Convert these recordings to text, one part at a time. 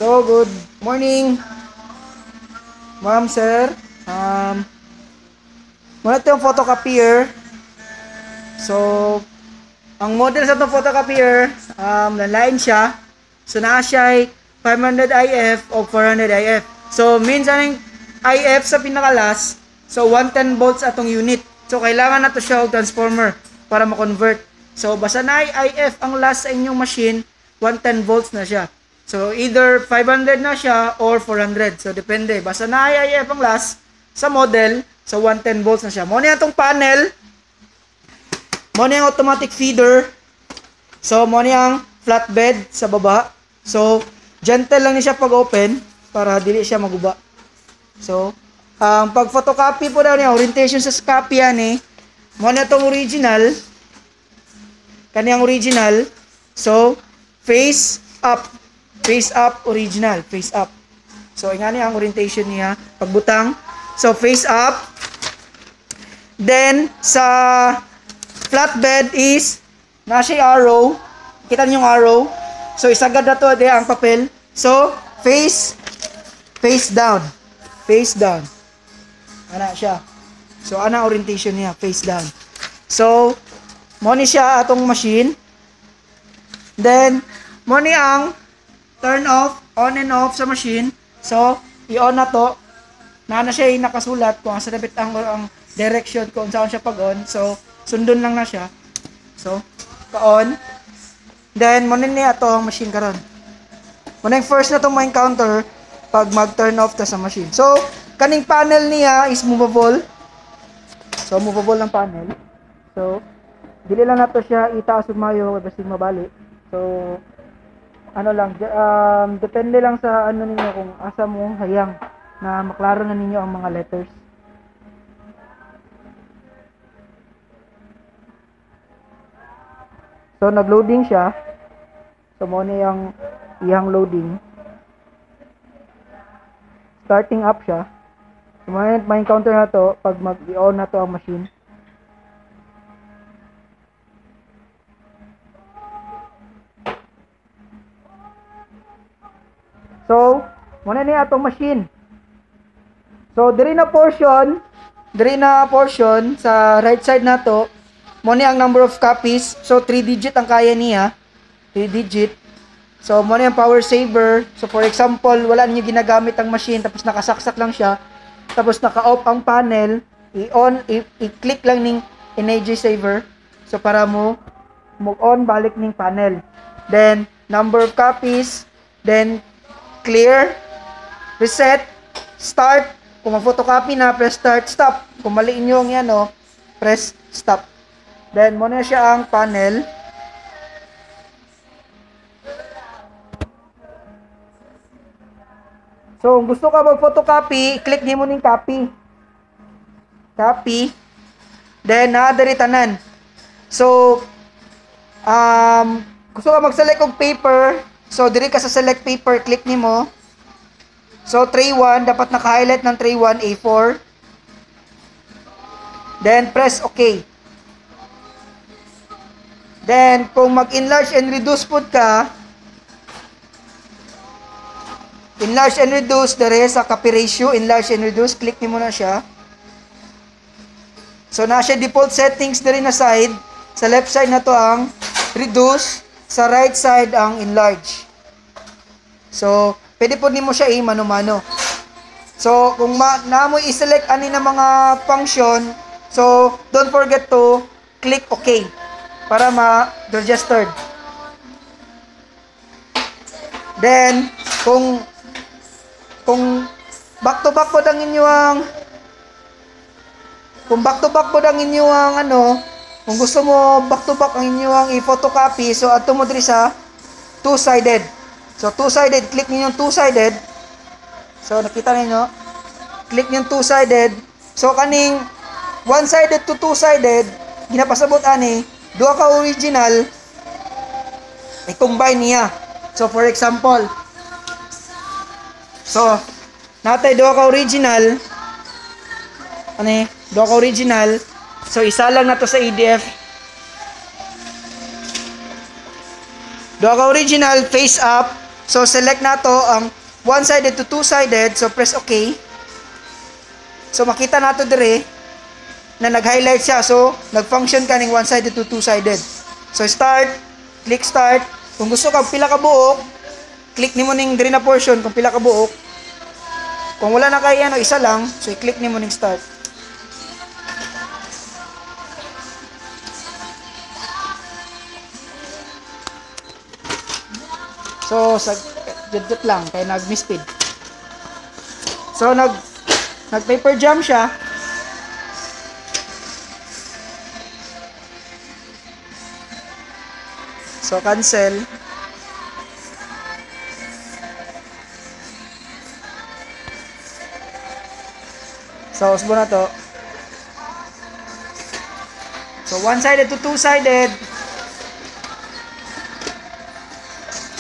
So, good morning, ma'am, sir. Muna ito yung photocopier. So, ang model sa itong photocopier, nalain siya. So, naa siya ay 500 IF o 400 IF. So, minsan yung IF sa pinakalas, so 110 volts atong unit. So, kailangan na to siya og transformer para ma-convert. So, basta na ay IF ang last sa inyong machine, 110 volts na siya. So, either 500 na siya or 400. So, depende. Basta na ay IF ang last sa model, so 110 volts na siya. Mo niya itong panel, mo niya automatic feeder, so mo niya flatbed sa baba. So, gentle lang niya siya pag open para dili siya maguba. So, pag photocopy po daw niya, orientation sa copy yan eh. Mo niya itong original, kaniyang original. So, face up, original, face up. So, nga niya ang orientation niya, pagbutang. So, face up. Then, sa flatbed is, nasa arrow. Kita niyo yung arrow. So, isagad na to, ang papel. So, face down. Face down. Ana siya. So, ana orientation niya, face down. So, mo ni siya atong machine. Then, mo ni ang turn off, on and off sa machine. So, i-on na to. Na siya yung nakasulat kung sa dapat ang direction kung saan siya pag-on. So, sundon lang na siya. So, pa-on. Then, mo niya ito ang machine karon. Muna yung first na itong ma-encounter pag mag-turn off ta sa machine. So, kaning panel niya is movable. So, movable ng panel. So, dili lang nato siya itaas ug mayo basta mabali. So, ano lang, depende lang sa ano ninyo kung asa mo hayang na maklaro na ninyo ang mga letters. So, nag-loading siya. So, mo na yung iyang loading. Starting up siya. So, may encounter na to pag mag-i-on na to ang machine. So, muna niya atong machine. So, diri na portion sa right side na to, mo niya ang number of copies. So, 3 digit ang kaya niya. 3 digit. So, mo niya ang power saver. So, for example, wala niyo ginagamit ang machine, tapos nakasaksak lang siya. Tapos naka-off ang panel, i-click lang ning energy saver. So, para mo on balik ning panel. Then, number of copies. Then, clear. Reset. Start. Kung mag-photocopy na, press start, stop. Kung maliin nyo ang yan, press stop. Then, muna siya ang panel. So, kung gusto ka mag-photocopy, click nyo mo ng copy. Copy. Then, naadari tanan. So, gusto ka mag-select ng paper. So, diri ka sa select paper, click nyo mo. So, tray 1, dapat naka-highlight ng tray 1, A4. Then, press OK. Then, kung mag-enlarge and reduce po ka, enlarge and reduce, dere sa copy ratio, enlarge and reduce, click nyo muna siya. So, nasa default settings dere na side. Sa left side na to ang reduce, sa right side ang enlarge. So, pwede po nimo siya mano-mano. So, kung na mo i-select ani na mga function, so, don't forget to click OK para ma-registered. Then, kung back-to-back po ang inyong kung gusto mo back-to-back ang inyong i-photocopy, so ato mo diri sa two-sided. So, two-sided, click niyo yung two-sided. So, nakita niyo, click niyo yung two-sided. So, kaning one-sided to two-sided, ginapasabot ani, duha ka original, i-combine niya. So, for example, so, natay duha ka original, duha ka original, so, isa lang na to sa EDF. Duha ka original, face up, So select na to ang one-sided to two-sided. So press OK. So makita nato dire na nag-highlight siya. So nag-function ka ning one-sided to two-sided. So start, click start. Kung gusto ka pila ka buok, click nimo ning dire na portion kung pila ka buok. Kung wala na kay ano isa lang, so i-click nimo ning start. So sa judot lang kay nag-mispeed. So nag-paper jam siya. So cancel. So usbo na to. So one-sided to two-sided.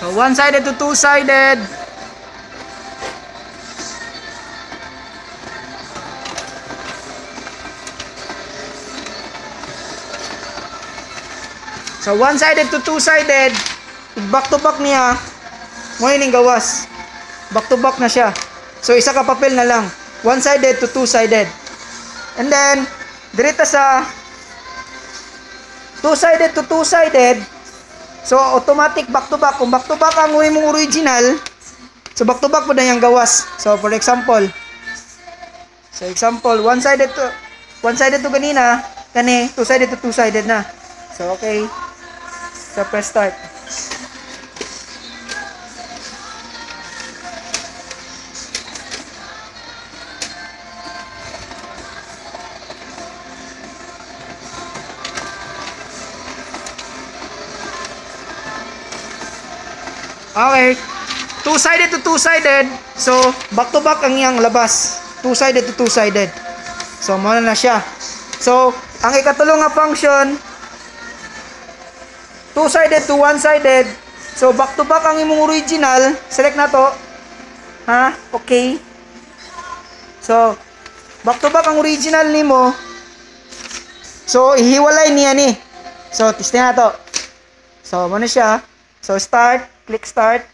So one-sided to two-sided. So one-sided to two-sided. Back to back niya. Ngayon yung gawas. Back to back na siya. So isa ka papel na lang. One-sided to two-sided. And then direta sa two-sided to two-sided. So automatic back to back. Kung back to back ang mong original, so back to back po na yung gawas. So for example, one-sided to ganina, kani two-sided to two-sided na. So okay. So press start. Okay. Two-sided to two-sided. So back to back ang iyang labas. Two-sided to two-sided. So muna na siya. So ang ikatulong nga function, two-sided to one-sided. So back to back ang imong original. Select na to. Ha? Okay. So back to back ang original nimo. So ihiwalay niya ni. So testing na to. So muna siya. So start, click start.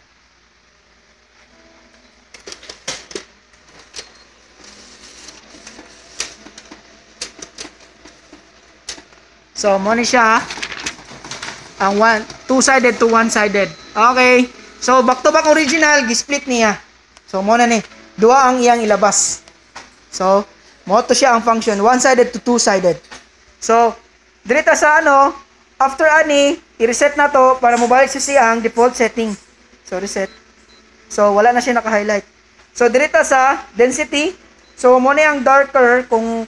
So muna siya. Ang two-sided to one-sided. Okay. So back to back original, gi-split niya. So mo na ni, duha ang iyang ilabas. So mo to siya ang function, one-sided to two-sided. So direta sa ano, after ani, i-reset na to para mobalik siya siyang default setting. So reset. So wala na siya naka-highlight. So direta sa density, so mo na yung darker kung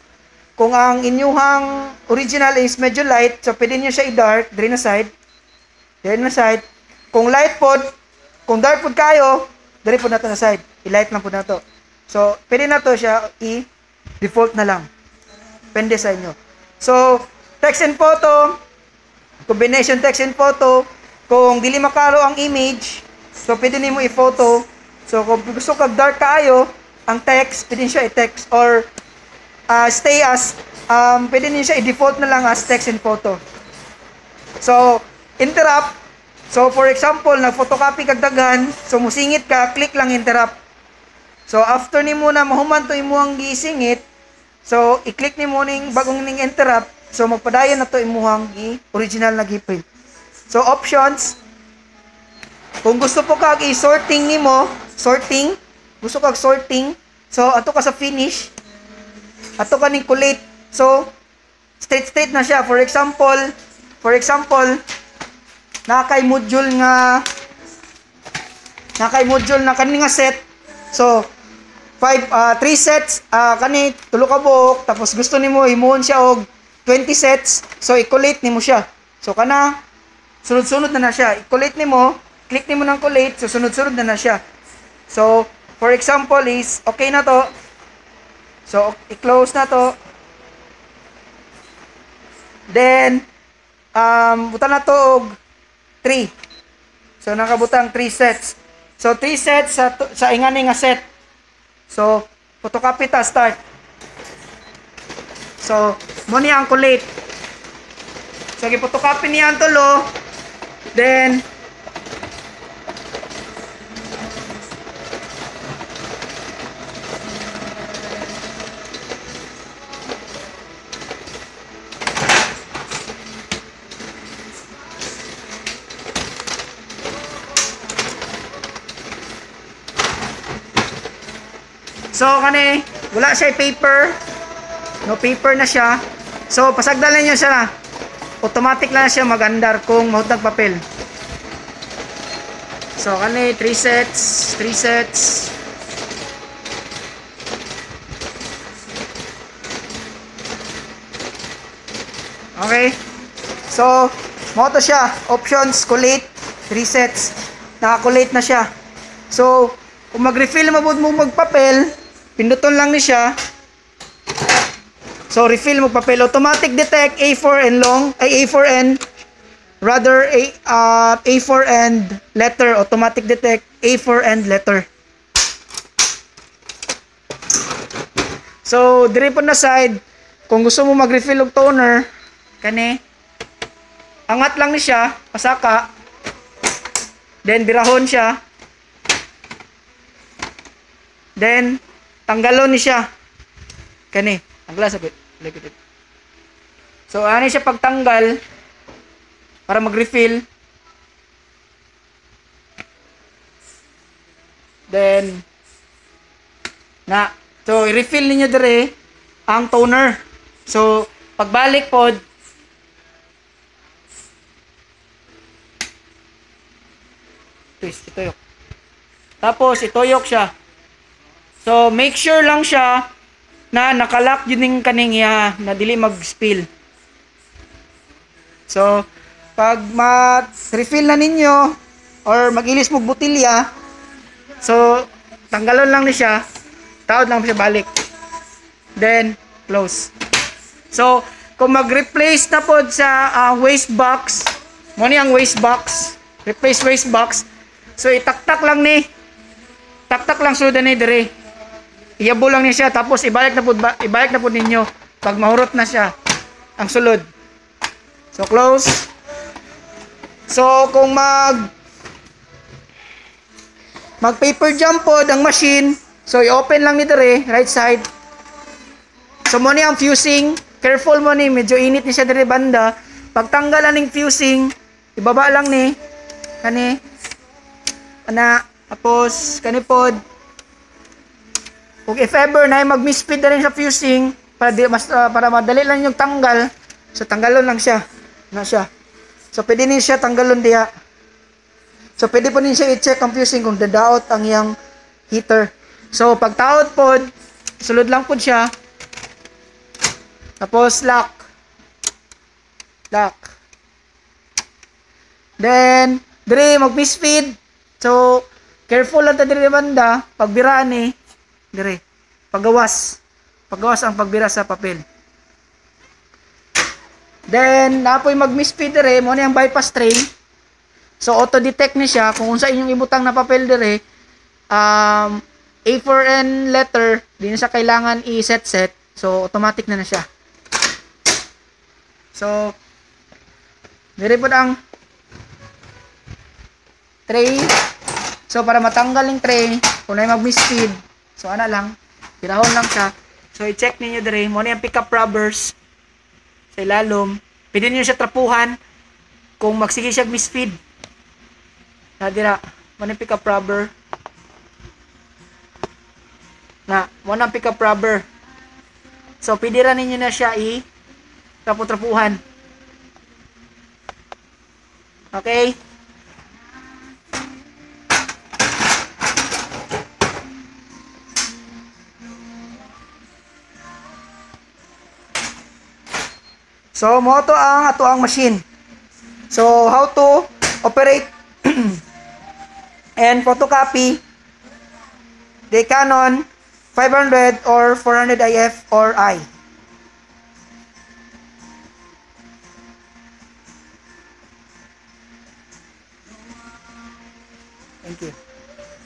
ang inyuhang original is medyo light, so pwede niyo siya i-dark, dire na side. Dire na side. Kung light pod, kung dark pod kayo, dire pod na to na side. I-light lang pod na to. So, pwede na to siya i-default na lang. Pwede sa inyo. So, text and photo, combination text and photo, kung dili makaro ang image, so pwede nimo i-photo. So, kung gusto kag dark kaayo, ang text, pwede siya i-text or stay as, pwede niyo siya i-default na lang as text and photo. So, interrupt. So, for example, nag-photocopy kag daghan, so musingit ka, click lang interrupt. So, after ni mo na mahuman to imuhang gisingit, so, i-click ni mo ning bagong ning interrupt, so magpadayon na to imuhang original na giprint. So, options, kung gusto po kag i-sorting ni mo, sorting, gusto kag sorting, so, ato ka sa finish, ato ka ning collate, so, straight na siya. For example, nakay module na kani nga set. So 3 sets kani tulo ka buok, tapos gusto nimo himuon siya og 20 sets. So i-collate nimo siya. So kana sunod-sunod na siya. I-collate nimo, click nimo ng collate, so sunod-sunod na siya. So for example is okay na to. So i-close na to. Then buta na to og 3. So nakabutang 3 sets. So 3 sets sa ingani nga set. So photocopy ta start. So mo ni ang collate. So gi-photocopy niya ang tulo. Then So kani wala siya paper. No paper na siya. So pasagdalan niyo siya na. Automatic na siya mag-andar kung mahutag papel. So kani 3 sets. Okay. So mo to siya, options collate 3 sets. Naka-collate na siya. So kung mag-refill mo magpapel, pinduton lang ni siya. So refill mo papel, automatic detect A4 and long, ay A4 and rather A4 and letter, automatic detect A4 and letter. So diri po na side, kung gusto mo mag-refill og toner, kani angat lang ni siya, pasaka. Then birahon siya. Then tanggalon ni siya. Kani, tanggalan sa likod. So ani siya pagtanggal para mag-refill. Then so i-refill niyo dire ang toner. So pagbalik pod twist, ituyok. Tapos ituyok siya. So make sure lang siya na nakalock yun yung kaning na dili mag-spill. So pag ma-refill na ninyo or mag-ilis mo butilya, so tanggalon lang ni siya, taod lang siya balik. Then close. So kung mag-replace na pod sa waste box, mo ni ang waste box, replace waste box. So itaktak lang ni. Taktak lang sudan ni dire. Iyabo lang ni siya tapos ibalik na pod ninyo pag mahurot na siya ang sulod. So close. So kung mag paper jump pod ang machine, so i-open lang ni dire right side. So mo ni ang fusing, careful mo ni, medyo init ni siya dire banda. Pagtanggal aning fusing, ibaba lang ni kani tapos kanipod kung if ever na mag-misfeed na rin sa fusing para madali lang yung tanggal, so tanggalon lang siya na siya. So pwede din siya tanggalon diha. So pwede po din siya i-check ang fusing kung dadaot ang iyang heater. So pag taot pod, sulod lang pod siya. Tapos lock. Then dire mag-misfeed. So, careful lang ta dire banda, pagbiraan ni dire. Paggawas ang pagbira sa papel. Then, napoy mag-misfeed dire, mo ni ang bypass tray. So, auto-detect ni siya kung unsa inyong ibutang na papel dire. A4 and letter, di na siya kailangan i-set. So, automatic na siya. So, dire po ang tray. So para matanggal yung tray, kung na mag-misfeed, so ana lang, pirahon lang siya. So i-check ninyo dire, mo na yung pick-up rubbers sa ilalom. Pwede niyo siya trapuhan kung magsige siya misfeed. Dira, mo na yung pick-up rubber. Mo na pick-up rubber. So pwede ra ninyo na siya trapuhan. Okay? So, mo to ang ato ang machine. So, how to operate and photocopy the Canon 500 or 400 IF or I.